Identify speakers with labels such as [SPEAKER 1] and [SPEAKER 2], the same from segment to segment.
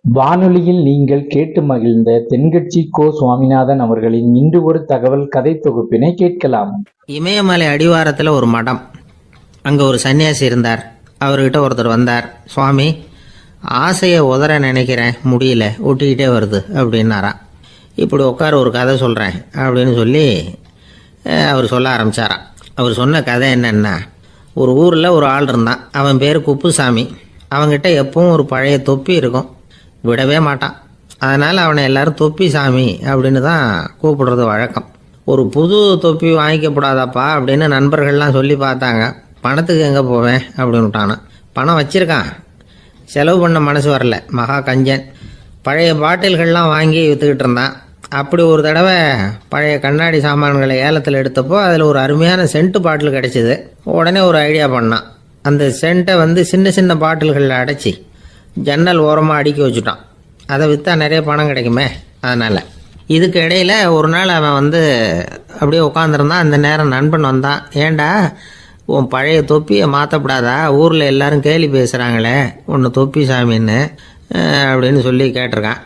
[SPEAKER 1] வானொலியில் நீங்கள் கேட்டு மகிழ்ந்த தென்கட்சி கோ. சுவாமிநாதன் அவர்களின் இன்று ஒரு தகவல் கதை தொகுப்பினை கேட்கலாம்.
[SPEAKER 2] இமயமலை அடிவாரத்தில் ஒரு மடம். அங்கே ஒரு சன்னியாசி இருந்தார். அவர்கிட்ட ஒருத்தர் வந்தார். சுவாமி, ஆசையை உதற நினைக்கிறேன், முடியல, ஒட்டிக்கிட்டே வருது அப்படின்னாராம். இப்படி உட்கார, ஒரு கதை சொல்கிறேன் அப்படின்னு சொல்லி அவர் சொல்ல ஆரம்பித்தாராம். அவர் சொன்ன கதை என்னென்னா, ஒரு ஊரில் ஒரு ஆள் இருந்தான். அவன் பேர் குப்புசாமி. அவங்ககிட்ட எப்பவும் ஒரு பழைய தொப்பி இருக்கும், விடவே மாட்டான். அதனால் அவனை எல்லாரும் தொப்பி சாமி அப்படின்னு தான் கூப்பிடுறது வழக்கம். ஒரு புது தொப்பி வாங்கிக்கப்படாதாப்பா அப்படின்னு நண்பர்கள்லாம் சொல்லி பார்த்தாங்க. பணத்துக்கு எங்கே போவேன் அப்படின்னு விட்டானான். பணம் வச்சுருக்கான், செலவு பண்ண மனசு வரல, மகா கஞ்சன். பழைய பாட்டில்கள்லாம் வாங்கி விற்றுக்கிட்டு இருந்தான். அப்படி ஒரு தடவை பழைய கண்ணாடி சாமான்களை ஏலத்தில் எடுத்தப்போ அதில் ஒரு அருமையான சென்ட்டு பாட்டில் கிடச்சிது. உடனே ஒரு ஐடியா பண்ணான். அந்த சென்ட்டை சின்ன சின்ன பாட்டில்களில் அடைச்சி ஜன்னல் ஓரமாக அடுக்கி வச்சுட்டான். அதை விற்றா நிறைய பணம் கிடைக்குமே. அதனால் இதுக்கு இடையில் ஒரு நாள் அவன் அப்படியே உட்காந்துருந்தான். அந்த நேரம் நண்பன் வந்தான். ஏண்டா, உன் பழைய தொப்பியை மாற்றப்படாதா? ஊரில் எல்லாரும் கேலி பேசுகிறாங்களே ஒன்று தொப்பி சாமின்னு அப்படின்னு சொல்லி கேட்டிருக்கான்.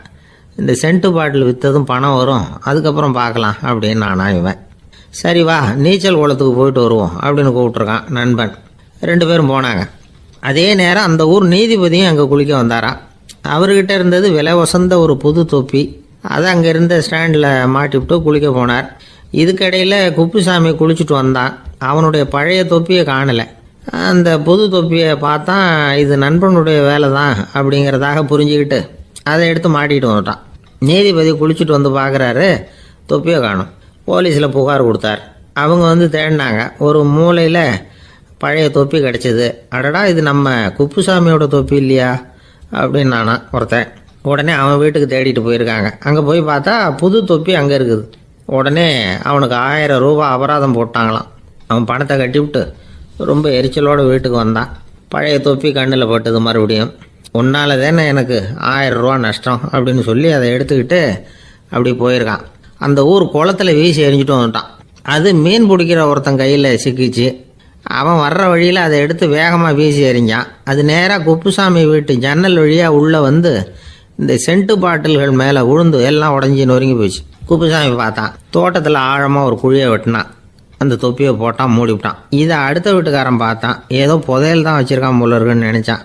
[SPEAKER 2] இந்த சென்ட்டு பாட்டில் விற்றதும் பணம் வரும், அதுக்கப்புறம் பார்க்கலாம் அப்படின்னு நானா இவன். சரி வா, நீச்சல் குளத்துக்கு போயிட்டு வருவோம் அப்படின்னு கூப்பிட்ருக்கான் நண்பன். 2 பேரும் போனாங்க. அதே நேரம் அந்த ஊர் நீதிபதியும் அங்கே குளிக்க வந்தாராம். அவர்கிட்ட இருந்தது விலை வசந்த ஒரு புது தொப்பி. அதை அங்கே இருந்த ஸ்டாண்டில் மாட்டிவிட்டு குளிக்க போனார். இதுக்கிடையில் குப்புசாமி குளிச்சுட்டு வந்தான். அவனுடைய பழைய தொப்பியை காணலை. அந்த புது தொப்பியை பார்த்தா இது நண்பனுடைய வேலை தான் அப்படிங்கிறதாக புரிஞ்சுக்கிட்டு அதை எடுத்து மாட்டிக்கிட்டு வந்துட்டான். நீதிபதி குளிச்சுட்டு வந்து பார்க்குறாரு, தொப்பியை காணும். போலீஸில் புகார் கொடுத்தார். அவங்க தேடினாங்க. ஒரு மூலையில் பழைய தொப்பி கிடச்சிது. அடடா, இது நம்ம குப்புசாமியோட தொப்பி இல்லையா அப்படின்னு நானா ஒருத்தன். உடனே அவன் வீட்டுக்கு தேடிட்டு போயிருக்காங்க. அங்கே போய் பார்த்தா புது தொப்பி அங்கே இருக்குது. உடனே அவனுக்கு 1000 ரூபா அபராதம் போட்டாங்களாம். அவன் பணத்தை கட்டிவிட்டு ரொம்ப எரிச்சலோடு வீட்டுக்கு வந்தான். பழைய தொப்பி கண்ணில் பட்டது. மறுபடியும், உன்னால் தானே எனக்கு 1000 ரூபா நஷ்டம் அப்படின்னு சொல்லி அதை எடுத்துக்கிட்டு அப்படி போயிருக்கான். அந்த ஊர் குளத்தில் வீசி எரிஞ்சிட்டு வந்துட்டான். அது மீன் பிடிக்கிற ஒருத்தன் கையில் சிக்கிச்சு. அவன் வர்ற வழியில் அதை எடுத்து வேகமாக வீசி எறிஞ்சான். அது நேராக குப்புசாமி வீட்டு ஜன்னல் வழியாக உள்ளே இந்த சென்ட்டு பாட்டில்கள் மேலே விழுந்து எல்லாம் உடஞ்சி நொறுங்கி போச்சு. குப்புசாமி பார்த்தான். தோட்டத்தில் ஆழமாக ஒரு குழியை வெட்டினான். அந்த தொப்பியை போட்டான், மூடிவிட்டான். இதை அடுத்த வீட்டுக்காரன் பார்த்தான். ஏதோ புதையல் தான் வச்சுருக்கான் போல இருக்குன்னு நினச்சான்.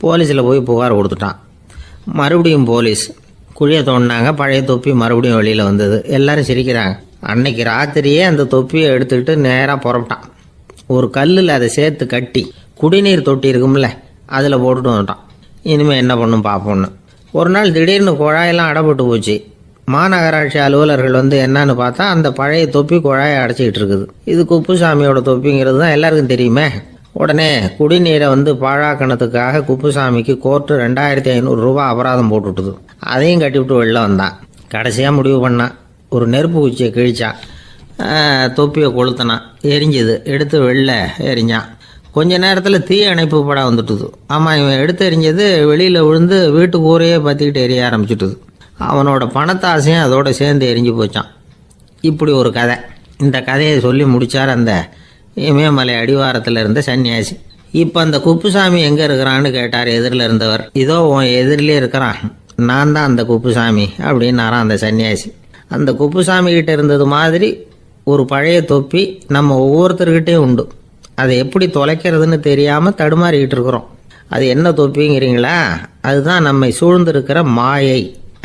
[SPEAKER 2] போலீஸில் போய் புகார் கொடுத்துட்டான். மறுபடியும் போலீஸ் குழியை தோண்டினாங்க. பழைய தொப்பி மறுபடியும் வெளியில் வந்தது. எல்லாரும் சிரிக்கிறாங்க. அன்னைக்கு ராத்திரியே அந்த தொப்பியை எடுத்துக்கிட்டு நேராக புறப்பட்டான். ஒரு கல்லில் அதை சேர்த்து கட்டி குடிநீர் தொட்டி இருக்கும்ல, அதில் போட்டுட்டு வந்துட்டான். இனிமேல் என்ன பண்ணும் பார்ப்போன்னு. ஒரு நாள் திடீர்னு குழாயெல்லாம் அடைப்பட்டு போச்சு. மாநகராட்சி அலுவலர்கள் என்னன்னு பார்த்தா அந்த பழைய தொப்பி குழாயை அடைச்சிக்கிட்டு இருக்குது. இது குப்புசாமியோட தொப்பிங்கிறது தான் எல்லாருக்கும் தெரியுமே. உடனே குடிநீரை பாழாக்கணத்துக்காக குப்புசாமிக்கு கோர்ட்டு 2500 ரூபா அபராதம் போட்டுவிட்டுது. அதையும் கட்டிவிட்டு வெளில வந்தான். கடைசியாக முடிவு பண்ணான். ஒரு நெருப்பு குச்சியை கிழிச்சான். தொப்பியை கொளுத்தினான். எரிஞ்சுது. எடுத்து வெளில எரிஞ்சான். கொஞ்ச நேரத்தில் தீ அணைப்பு படம் வந்துட்டுது. ஆமாம், இவன் எடுத்து எரிஞ்சது வெளியில் விழுந்து வீட்டு கூரையே பற்றிக்கிட்டு எரிய ஆரம்பிச்சுட்டுது. அவனோட பணத்தாசையும் அதோடு சேர்ந்து எரிஞ்சு போச்சான். இப்படி ஒரு கதை. இந்த கதையை சொல்லி முடித்தார் அந்த இமயமலை அடிவாரத்தில் இருந்த சன்னியாசி. இப்போ அந்த குப்புசாமி எங்கே இருக்கிறான்னு கேட்டார் எதிரில் இருந்தவர். இதோ உன் எதிரிலே இருக்கிறான், நான் தான் அந்த குப்புசாமி அப்படின்னாரான் அந்த சன்னியாசி. அந்த குப்புசாமி கிட்ட இருந்தது மாதிரி ஒரு பழைய தொப்பி நம்ம ஒவ்வொருத்தர்கிட்டையும் உண்டு. அதை எப்படி தொலைக்கிறதுன்னு தெரியாமல் தடுமாறிக்கிட்டு இருக்கிறோம். அது என்ன தொப்பிங்கிறீங்களா? அதுதான் நம்மை சூழ்ந்திருக்கிற மாயை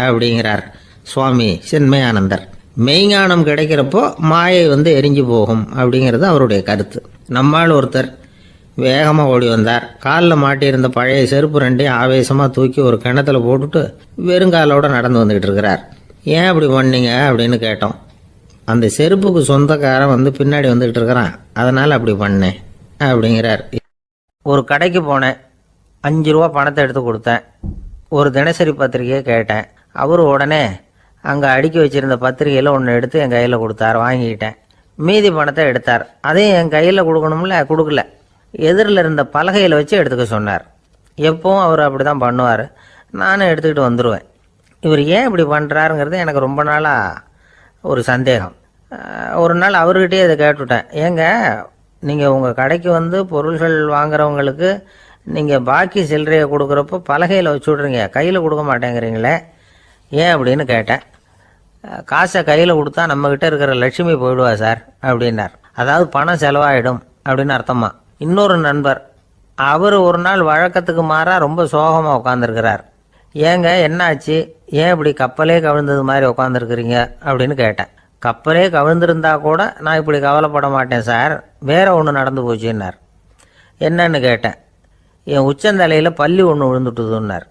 [SPEAKER 2] அப்படிங்கிறார் சுவாமி சின்மயானந்தர். மெய்ஞானம் கிடைக்கிறப்போ மாயை எரிஞ்சு போகும் அப்படிங்கிறது அவருடைய கருத்து. நம்மால் ஒருத்தர் வேகமாக ஓடி வந்தார். காலில் மாட்டியிருந்த பழைய செருப்பு 2 ஆவேசமாக தூக்கி ஒரு கிணத்துல போட்டுட்டு வெறுங்காலோடு நடந்து வந்துக்கிட்டு இருக்கிறார். ஏன் அப்படி பண்ணீங்க அப்படின்னு கேட்டோம். அந்த செருப்புக்கு சொந்தக்காரன் பின்னாடி வந்துக்கிட்டு இருக்கிறான், அதனால் அப்படி பண்ணேன் அப்படிங்கிறார். ஒரு கடைக்கு போனேன். 5 ரூபா பணத்தை எடுத்து கொடுத்தேன். ஒரு தினசரி பத்திரிகையை கேட்டேன். அவர் உடனே அங்கே அடுக்கி வச்சுருந்த பத்திரிகையில் ஒன்று எடுத்து என் கையில் கொடுத்தார். வாங்கிக்கிட்டேன். மீதி பணத்தை எடுத்தார். அதையும் என் கையில் கொடுக்கணும்ல, கொடுக்கல. எதிரில் இருந்த பலகையில் வச்சு எடுத்துக்க சொன்னார். எப்பவும் அவர் அப்படி தான் பண்ணுவார். நானும் எடுத்துக்கிட்டு வந்துடுவேன். இவர் ஏன் இப்படி பண்ணுறாருங்கிறது எனக்கு ரொம்ப நாளாக ஒரு சந்தேகம். ஒரு நாள் அவர்கிட்டயே இதை கேட்டுவிட்டேன். ஏங்க, நீங்கள் உங்கள் கடைக்கு பொருள்கள் வாங்குறவங்களுக்கு நீங்கள் பாக்கி சில்லறையை கொடுக்குறப்போ பலகையில் வச்சு விட்றீங்க, கையில் கொடுக்க மாட்டேங்கிறீங்களே ஏன் அப்படின்னு கேட்டேன். காசை கையில் கொடுத்தா நம்மக்கிட்ட இருக்கிற லட்சுமி போயிடுவா சார் அப்படின்னார். அதாவது பணம் செலவாயிடும் அப்படின்னு அர்த்தமா. இன்னொரு நண்பர், அவர் ஒரு நாள் வழக்கத்துக்கு மாறாக ரொம்ப சோகமாக உட்காந்துருக்கிறார். ஏங்க என்னாச்சு, ஏன் இப்படி கப்பலே கவிழ்ந்தது மாதிரி உட்காந்துருக்குறீங்க அப்படின்னு கேட்டேன். கப்பலே கவிழ்ந்திருந்தா கூட நான் இப்படி கவலைப்பட மாட்டேன் சார், வேற ஒன்று நடந்து போச்சுன்னார். என்னன்னு கேட்டேன். என் உச்சந்தலையில் பல்லி ஒன்று விழுந்துட்டுதுன்னார்.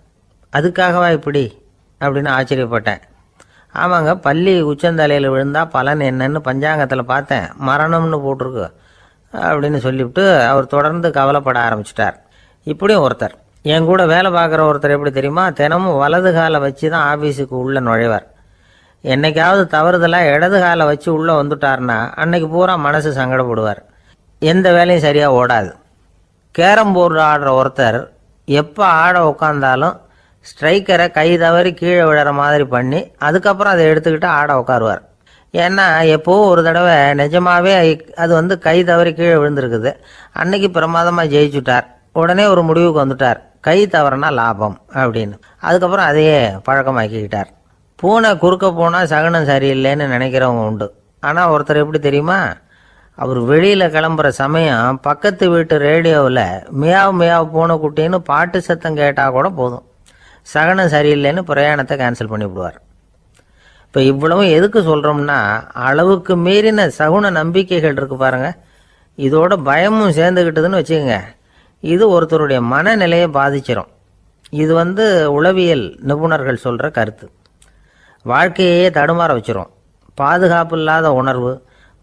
[SPEAKER 2] அதுக்காகவா இப்படி அப்படின்னு ஆச்சரியப்பட்டேன். ஆமாங்க, பல்லி உச்சந்தலையில் விழுந்தால் பலன் என்னன்னு பஞ்சாங்கத்தில் பார்த்தேன், மரணம்னு போட்டிருக்கு அப்படின்னு சொல்லிவிட்டு அவர் தொடர்ந்து கவலைப்பட ஆரம்பிச்சிட்டார். இப்படியும் ஒருத்தர், என் கூட வேலை பார்க்குற ஒருத்தர் எப்படி தெரியுமா, தினமும் வலது காலை வச்சு தான் ஆஃபீஸுக்கு உள்ளே நுழைவார். என்னைக்காவது தவறுதலாக இடது காலை வச்சு உள்ளே வந்துட்டார்னா அன்னைக்கு பூரா மனசு சங்கடப்படுவார், எந்த வேலையும் சரியாக ஓடாது. கேரம் போர்டு ஆடுற ஒருத்தர் எப்போ ஆட உட்காந்தாலும் ஸ்ட்ரைக்கரை கை தவறி கீழே விழுற மாதிரி பண்ணி அதுக்கப்புறம் அதை எடுத்துக்கிட்டு ஆட உட்காருவார். ஏன்னா எப்போவும் ஒரு தடவை நிஜமாவே அது கை தவறி கீழே விழுந்திருக்குது, அன்னைக்கு பிரமாதமாக ஜெயிச்சுட்டார். உடனே ஒரு முடிவுக்கு வந்துட்டார், கை தவறுனா லாபம் அப்படின்னு. அதுக்கப்புறம் அதையே பழக்கமாக்கிக்கிட்டார். பூனை குறுக்க போனால் சகனம் சரியில்லைன்னு நினைக்கிறவங்க உண்டு. ஆனால் ஒருத்தர் எப்படி தெரியுமா, அவர் வெளியில் கிளம்புற சமயம் பக்கத்து வீட்டு ரேடியோவில் மியாவ் மியாவ் பூனை குட்டின்னு பாட்டு சத்தம் கேட்டால் கூட போதும், சகனம் சரியில்லைன்னு பிரயாணத்தை கேன்சல் பண்ணிவிடுவார். இப்போ இவ்வளவும் எதுக்கு சொல்கிறோம்னா, அளவுக்கு மீறின சகுன நம்பிக்கைகள் இருக்கு பாருங்க, இதோட பயமும் சேர்ந்துக்கிட்டதுன்னு வச்சுக்கோங்க, இது ஒருத்தருடைய மனநிலையை பாதிச்சிடும். இது உளவியல் நிபுணர்கள் சொல்கிற கருத்து. வாழ்க்கையே தடுமாற வச்சிரும். பாதுகாப்பு இல்லாத உணர்வு,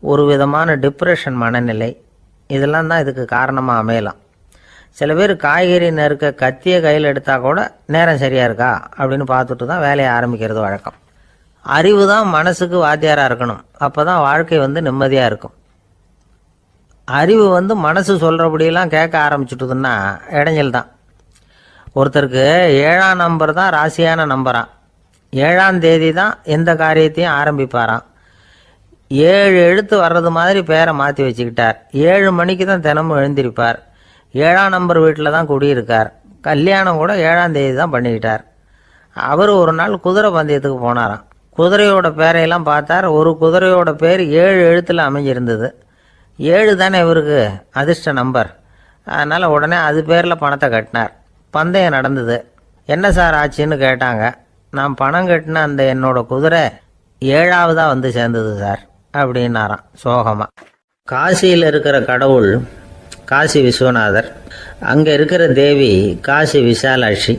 [SPEAKER 2] ஒரு விதமான டிப்ரெஷன் மனநிலை, இதெல்லாம் தான் இதுக்கு காரணமாக அமையலாம். சில பேர் காய்கறி நறுக்க கத்தியை கையில் எடுத்தால் கூட நேரம் சரியாக இருக்கா அப்படின்னு பார்த்துட்டு தான் வேலையை ஆரம்பிக்கிறது வழக்கம். அறிவு தான் மனசுக்கு வாத்தியாராக இருக்கணும், அப்போ தான் வாழ்க்கை நிம்மதியாக இருக்கும். அறிவு மனசு சொல்கிறபடியெல்லாம் கேட்க ஆரம்பிச்சுட்டுதுன்னா இடைஞ்சல் தான். ஒருத்தருக்கு 7ஆம் நம்பர் தான் ராசியான நம்பரான், 7ஆம் தேதி தான் எந்த காரியத்தையும் ஆரம்பிப்பாராம். 7 எழுத்து வர்றது மாதிரி பேரை மாற்றி வச்சுக்கிட்டார். 7 மணிக்கு தான் தினமும் எழுந்திருப்பார். 7ஆம் நம்பர் வீட்டில் தான் குடியிருக்கார். கல்யாணம் கூட 7ஆம் தேதி தான் பண்ணிக்கிட்டார். அவர் ஒரு நாள் குதிரை பந்தயத்துக்கு போனாராம். குதிரையோட பேரையெல்லாம் பார்த்தார். ஒரு குதிரையோட பேர் 7 எழுத்தில் அமைஞ்சிருந்தது. 7 தானே இவருக்கு அதிர்ஷ்ட நம்பர், அதனால் உடனே அது பேரில் பணத்தை கட்டினார். பந்தயம் நடந்தது. என்ன சார் ஆச்சுன்னு கேட்டாங்க. நான் பணம் கட்டின அந்த என்னோட குதிரை 7ஆவதாக சேர்ந்தது சார் அப்படின்னாராம் சோகமாக. காசியில் இருக்கிற கடவுள் காசி விஸ்வநாதர், அங்கே இருக்கிற தேவி காசி விசாலாட்சி.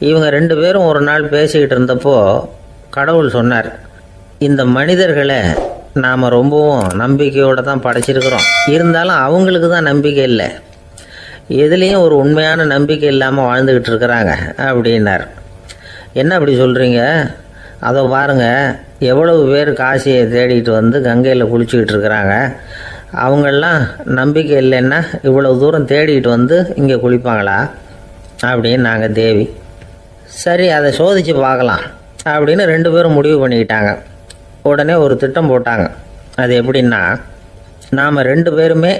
[SPEAKER 2] இவங்க 2 பேரும் ஒரு நாள் பேசிக்கிட்டு இருந்தப்போ கடவுள் சொன்னார், இந்த மனிதர்களை நாம் ரொம்பவும் நம்பிக்கையோடு தான் படைச்சிருக்கிறோம், இருந்தாலும் அவங்களுக்கு தான் நம்பிக்கை இல்லை, எதுலேயும் ஒரு உண்மையான நம்பிக்கை இல்லாமல் வாழ்ந்துக்கிட்டு இருக்கிறாங்க அப்படின்னார். என்ன அப்படி சொல்கிறீங்க, அதோ பாருங்கள் எவ்வளவு பேர் காசியை தேடிட்டு கங்கையில் குளிச்சுக்கிட்டு இருக்கிறாங்க, அவங்களெலாம் நம்பிக்கை இல்லைன்னா இவ்வளவு தூரம் தேடிட்டு இங்கே குளிப்பாங்களா அப்படின்னு நாங்கள் தேவி. சரி, அதை சோதித்து பார்க்கலாம் அப்படின்னு 2 பேரும் முடிவு பண்ணிக்கிட்டாங்க. உடனே ஒரு திட்டம் போட்டாங்க. அது எப்படின்னா, நாம் 2 பேருமே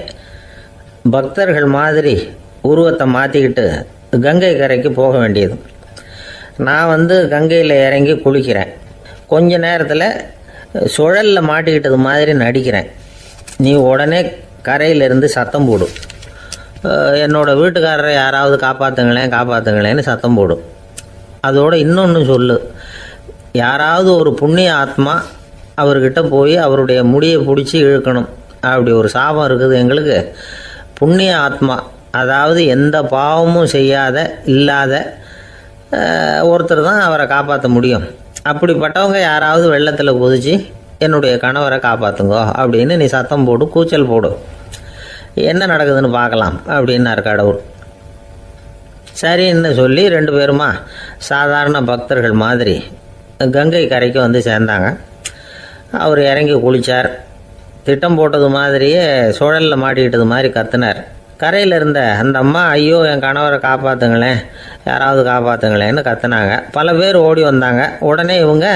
[SPEAKER 2] பக்தர்கள் மாதிரி உருவத்தை மாற்றிக்கிட்டு கங்கை கரைக்கு போக வேண்டியது. நான் கங்கையில் இறங்கி குளிக்கிறேன், கொஞ்ச நேரத்தில் சுழலில் மாட்டிக்கிட்டது மாதிரி நடிக்கிறேன். நீ உடனே கரையிலிருந்து சத்தம் போடும், என்னோடய வீட்டுக்காரரை யாராவது காப்பாற்றுங்களேன்னு சத்தம் போடும். அதோடு இன்னொன்று சொல்லு, யாராவது ஒரு புண்ணிய ஆத்மா அவர்கிட்ட போய் அவருடைய முடியை பிடிச்சி இழுக்கணும், அப்படி ஒரு சாபம் இருக்குது எங்களுக்கு. புண்ணிய ஆத்மா, அதாவது எந்த பாவமும் செய்யாத இல்லாத ஒருத்தர் தான் அவரை காப்பாற்ற முடியும். அப்படிப்பட்டவங்க யாராவது வெள்ளத்தில் குதிச்சு என்னுடைய கணவரை காப்பாற்றுங்கோ அப்படின்னு நீ சத்தம் போடு, கூச்சல் போடு, என்ன நடக்குதுன்னு பார்க்கலாம் அப்படின்னார் கடவுள். சரின்னு சொல்லி 2 பேருமா சாதாரண பக்தர்கள் மாதிரி கங்கை கரைக்கு சேர்ந்தாங்க. அவர் இறங்கி குளித்தார். திட்டம் போட்டது மாதிரியே சுழலில் மாட்டிக்கிட்டது மாதிரி கத்தினார், கரையில் இருந்த அந்த அம்மா, ஐயோ என் கணவரை காப்பாற்றுங்களேன், யாராவது காப்பாற்றுங்களேன்னு கத்துனாங்க. பல பேர் ஓடி வந்தாங்க. உடனே இவங்க,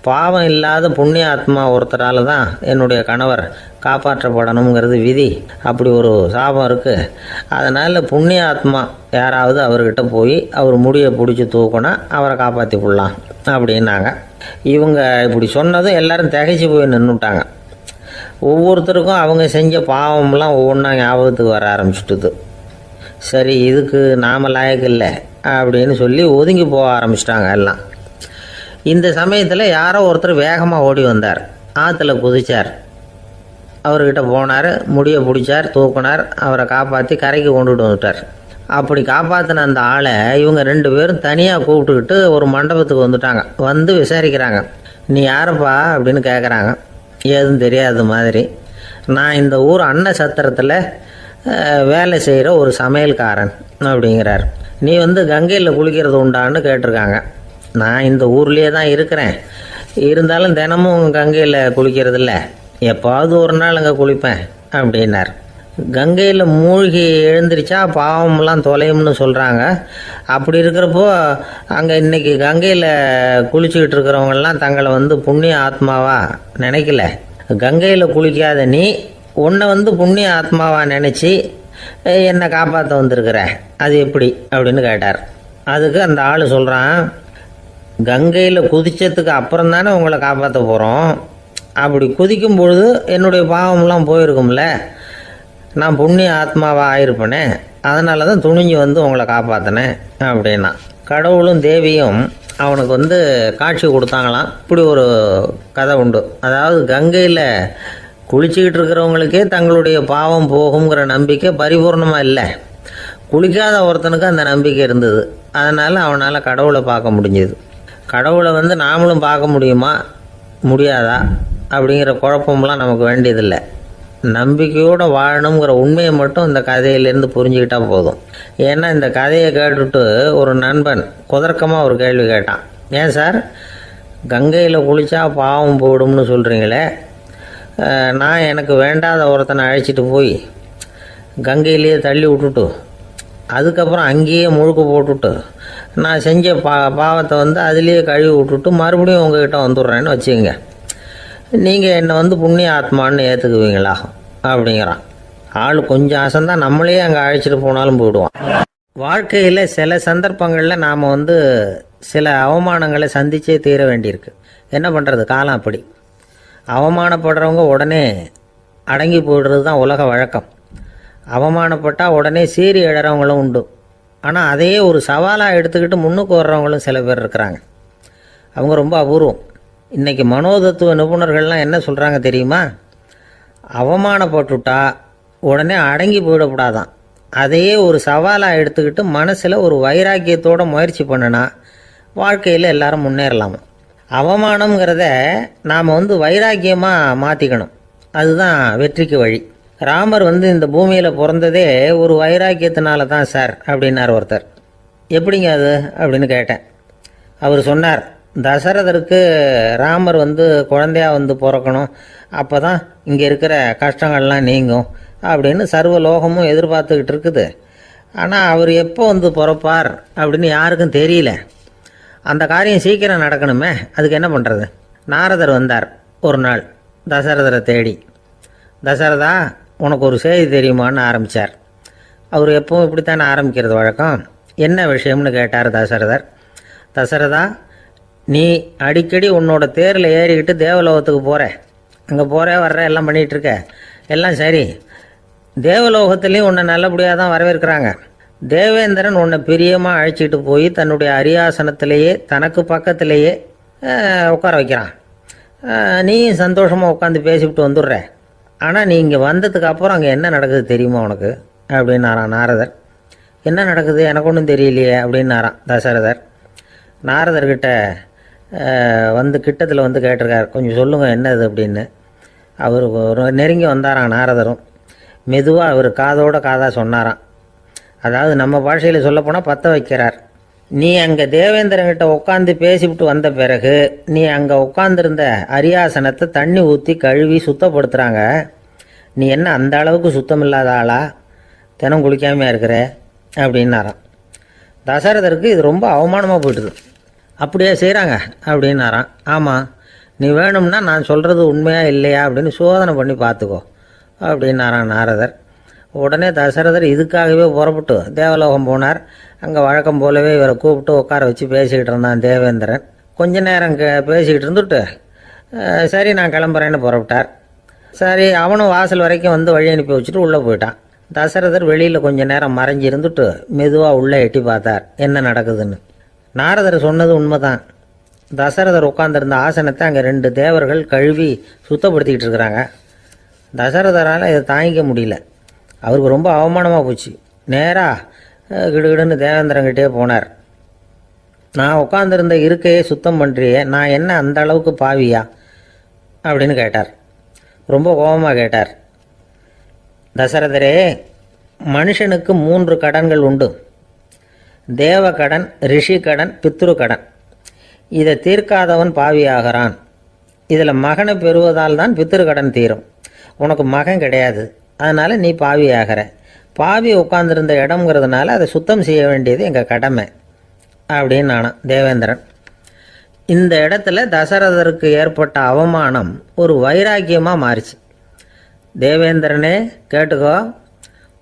[SPEAKER 2] பாவம் இல்லாத புண்ணிய ஆத்மா ஒருத்தரால் தான் என்னுடைய கணவர் காப்பாற்றப்படணுங்கிறது விதி, அப்படி ஒரு சாபம் இருக்குது, அதனால் புண்ணிய ஆத்மா யாராவது அவர்கிட்ட போய் அவர் முடியை பிடிச்சி தூக்குனா அவரை காப்பாற்றி விடலாம் அப்படின்னாங்க. இவங்க இப்படி சொன்னதும் எல்லாரும் திகைச்சு போய் நின்றுட்டாங்க. ஒவ்வொருத்தருக்கும் அவங்க செஞ்ச பாவம்லாம் ஒவ்வொன்றா ஞாபகத்துக்கு வர ஆரம்பிச்சுட்டுது. சரி, இதுக்கு நாம் லாயக்கு இல்லை அப்படின்னு சொல்லி ஒதுங்கி போக ஆரம்பிச்சிட்டாங்க எல்லாம். இந்த சமயத்தில் யாரோ ஒருத்தர் வேகமாக ஓடி வந்தார், ஆற்றுல குதிச்சார். அவர்கிட்ட போனார், முடியை பிடிச்சார், தூக்குனார், அவரை காப்பாற்றி கரைக்கு கொண்டுட்டு வந்துட்டார். அப்படி காப்பாற்றின அந்த ஆளை இவங்க 2 பேரும் தனியாக கூப்பிட்டுக்கிட்டு ஒரு மண்டபத்துக்கு வந்துட்டாங்க. வந்து விசாரிக்கிறாங்க. நீ யாரப்பா அப்படின்னு கேட்குறாங்க. ஏதும் தெரியாத மாதிரி. நான் இந்த ஊர் அன்ன சத்திரத்தில் வேலை செய்கிற ஒரு சமையல்காரன் அப்படிங்கிறார். நீ வந்து கங்கையில் குளிக்கிறது உண்டான்னு கேட்டிருக்காங்க. நான் இந்த ஊர்லேயே தான் இருக்கிறேன், இருந்தாலும் தினமும் கங்கையில் குளிக்கிறது இல்லை, எப்பாவது ஒரு நாள் அங்கே குளிப்பேன் அப்படின்னார். கங்கையில் மூழ்கி எழுந்திரிச்சா பாவமெல்லாம் தொலையும்னு சொல்கிறாங்க. அப்படி இருக்கிறப்போ அங்கே இன்றைக்கி கங்கையில் குளிச்சுக்கிட்டு இருக்கிறவங்கெல்லாம் தங்களை வந்து புண்ணிய ஆத்மாவா நினைக்கல. கங்கையில் குளிக்காத நீ உன்னை வந்து புண்ணிய ஆத்மாவா நினச்சி என்னை காப்பாற்ற வந்திருக்கிற, அது எப்படி அப்படின்னு கேட்டார். அதுக்கு அந்த ஆள் சொல்கிறான், கங்கையில் குதிச்சதுக்கு அப்புறம் தானே உங்களை காப்பாற்ற போகிறோம், அப்படி குதிக்கும் பொழுது என்னுடைய பாவமெல்லாம் போயிருக்கும்ல, நான் புண்ணிய ஆத்மாவாக ஆயிருப்பேனே, அதனால தான் துணிஞ்சு வந்து உங்களை காப்பாற்றினேன் அப்படின்னா. கடவுளும் தேவியும் அவனுக்கு வந்து காட்சி கொடுத்தாங்களாம். இப்படி ஒரு கதை உண்டு. அதாவது கங்கையில் குளிச்சுக்கிட்டு இருக்கிறவங்களுக்கே தங்களுடைய பாவம் போகுங்கிற நம்பிக்கை பரிபூர்ணமாக இல்லை, குளிக்காத ஒருத்தனுக்கு அந்த நம்பிக்கை இருந்தது. அதனால் அவனால் கடவுளை பார்க்க முடிஞ்சது. கடவுளை வந்து நாமளும் பார்க்க முடியுமா முடியாதா அப்படிங்கிற குழப்பம்லாம் நமக்கு வேண்டியதில்லை. நம்பிக்கையோடு வாழணுங்கிற உண்மையை மட்டும் இந்த கதையிலேருந்து புரிஞ்சுக்கிட்டால் போதும். ஏன்னா இந்த கதையை கேட்டுட்டு ஒரு நண்பன் குதர்க்கமாக ஒரு கேள்வி கேட்டான். ஏன் சார், கங்கையில் குளித்தா பாவம் போயிடும்னு சொல்கிறீங்களே, நான் எனக்கு வேண்டாத ஒருத்தனை அழைச்சிட்டு போய் கங்கையிலேயே தள்ளி விட்டுட்டு அதுக்கப்புறம் அங்கேயே முழுக்க போட்டுட்டு நான் செஞ்ச பாவத்தை வந்து அதுலேயே கழுவி விட்டுட்டு மறுபடியும் உங்ககிட்ட வந்துடுறேன்னு வச்சுக்கோங்க, நீங்கள் என்னை வந்து புண்ணிய ஆத்மான்னு ஏற்றுக்குவீங்களா அப்படிங்கிறான். ஆள் கொஞ்சம் அசந்தான் நம்மளே அங்கே அழைச்சிட்டு போனாலும் போயிடுவான். வாழ்க்கையில் சில சந்தர்ப்பங்களில் நாம் வந்து சில அவமானங்களை சந்திச்சே தீர வேண்டியிருக்கு. என்ன பண்ணுறது, காலம் அப்படி. அவமானப்படுறவங்க உடனே அடங்கி போயிடுறது தான் உலக வழக்கம். அவமானப்பட்டால் உடனே சீறி எழறவங்களும் உண்டு. ஆனால் அதையே ஒரு சவாலாக எடுத்துக்கிட்டு முன்னுக்கு வர்றவங்களும் சில பேர் இருக்கிறாங்க. அவங்க ரொம்ப அபூர்வம். இன்றைக்கி மனோதத்துவ நிபுணர்கள்லாம் என்ன சொல்கிறாங்க தெரியுமா? அவமானப்பட்டுட்டா உடனே அடங்கி போயிடக்கூடாதான், அதையே ஒரு சவாலாக எடுத்துக்கிட்டு மனசில் ஒரு வைராக்கியத்தோடு முயற்சி பண்ணினா வாழ்க்கையில் எல்லாரும் முன்னேறலாமா. அவமானங்கிறத நாம் வந்து வைராக்கியமாக மாற்றிக்கணும், அதுதான் வெற்றிக்கு வழி. ராமர் வந்து இந்த பூமியில் பிறந்ததே ஒரு வைராக்கியத்தினால தான் சார் அப்படின்னார் ஒருத்தர். எப்படிங்க அது அப்படின்னு கேட்டேன். அவர் சொன்னார், தசரதருக்கு ராமர் வந்து குழந்தையாக வந்து பிறக்கணும், அப்போ தான் இங்கே இருக்கிற கஷ்டங்கள்லாம் நீங்கும் அப்படின்னு சர்வ லோகமும் எதிர்பார்த்துக்கிட்டு இருக்குது. ஆனால் அவர் எப்போ வந்து பிறப்பார் அப்படின்னு யாருக்கும் தெரியல. அந்த காரியம் சீக்கிரம் நடக்கணுமே, அதுக்கு என்ன பண்ணுறது? நாரதர் வந்தார் ஒரு நாள் தசரதரை தேடி. தசரதா, உனக்கு ஒரு செய்தி தெரியுமான்னு ஆரம்பித்தார். அவர் எப்பவும் இப்படித்தானே ஆரம்பிக்கிறது வழக்கம். என்ன விஷயம்னு கேட்டார் தசரதர். தசரதா, நீ அடிக்கடி உன்னோட தேரில் ஏறிக்கிட்டு தேவலோகத்துக்கு போகிற, அங்கே போகிற வர்ற எல்லாம் பண்ணிகிட்ருக்க, எல்லாம் சரி. தேவலோகத்துலேயும் உன்னை நல்லபடியாக தான் வரவேற்கிறாங்க. தேவேந்திரன் உன்னை பிரியமாக அழைச்சிட்டு போய் தன்னுடைய அரியாசனத்திலேயே தனக்கு பக்கத்திலேயே உட்கார வைக்கிறான். நீயும் சந்தோஷமாக உட்காந்து பேசிவிட்டு வந்துடுற. ஆனால் நீ இங்கே வந்ததுக்கு அப்புறம் அங்கே என்ன நடக்குது தெரியுமா உனக்கு அப்படின்னாரான் நாரதர். என்ன நடக்குது எனக்கு ஒன்றும் தெரியலையே அப்படின்னாரான் தசரதர். நாரதர்கிட்ட வந்து கிட்டத்தில் வந்து கேட்டிருக்கார், கொஞ்சம் சொல்லுங்கள் என்னது அப்படின்னு. அவர் நெருங்கி வந்தாராம் நாரதரும். மெதுவாக அவர் காதோட காதாக சொன்னாராம். அதாவது நம்ம பாஷையில் சொல்லப்போனால் பற்ற வைக்கிறார். நீ அங்கே தேவேந்திரங்கிட்ட உட்காந்து பேசிவிட்டு வந்த பிறகு நீ அங்கே உட்காந்துருந்த அரியாசனத்தை தண்ணி ஊற்றி கழுவி சுத்தப்படுத்துகிறாங்க. நீ என்ன அந்த அளவுக்கு சுத்தம் இல்லாத ஆளா? தினம் குளிக்காமையாக இருக்கிற அப்படின்னாராம். தசரதருக்கு இது ரொம்ப அவமானமாக போயிட்டுது. அப்படியே செய்கிறாங்க அப்படின்னாராம். ஆமாம், நீ வேணும்னா நான் சொல்கிறது உண்மையா இல்லையா அப்படின்னு சோதனை பண்ணி பார்த்துக்கோ அப்படின்னாரான் நாரதர். உடனே தசரதர் இதுக்காகவே புறப்பட்டு தேவலோகம் போனார். அங்கே வழக்கம் போலவே இவரை கூப்பிட்டு உட்கார வச்சு பேசிக்கிட்டு இருந்தான் தேவேந்திரன். கொஞ்ச நேரம் பேசிக்கிட்டு இருந்துட்டு சரி நான் கிளம்புறேன்னு புறப்பட்டார். சரி, அவனும் வாசல் வரைக்கும் வந்து வழி அனுப்பி வச்சுட்டு உள்ளே போயிட்டான். தசரதர் வெளியில் கொஞ்ச நேரம் மறைஞ்சி இருந்துட்டு மெதுவாக உள்ளே எட்டி பார்த்தார் என்ன நடக்குதுன்னு. நாரதர் சொன்னது உண்மைதான். தசரதர் உட்காந்துருந்த ஆசனத்தை அங்கே 2 தேவர்கள் கழுவி சுத்தப்படுத்திக்கிட்டு இருக்கிறாங்க. தசரதரால் இதை தாங்கிக்க முடியல. அவருக்கு ரொம்ப அவமானமாக போச்சு. நேராக கிடுகிடுன்னு தேவேந்திரங்கிட்டே போனார். நான் உட்காந்துருந்த இருக்கையே சுத்தம் பண்ணுறியே, நான் என்ன அந்த அளவுக்கு பாவியா அப்படின்னு கேட்டார். ரொம்ப கோபமாக கேட்டார். தசரதரே, மனுஷனுக்கு 3 கடன்கள் உண்டு. தேவ கடன், ரிஷி கடன், பித்ரு கடன். இதை தீர்க்காதவன் பாவியாகிறான். இதில் மகனை பெறுவதால் தான் பித்ரு கடன் தீரும். உனக்கு மகன் கிடையாது, அதனால் நீ பாவியாகிற. பாவி உட்கார்ந்துருந்த இடம்ங்கிறதுனால அதை சுத்தம் செய்ய வேண்டியது எங்கள் கடமை அப்படின்னு நானாம் தேவேந்திரன். இந்த இடத்துல தசரதருக்கு ஏற்பட்ட அவமானம் ஒரு வைராக்கியமாக மாறிச்சு. தேவேந்திரனே கேட்டுக்கோ,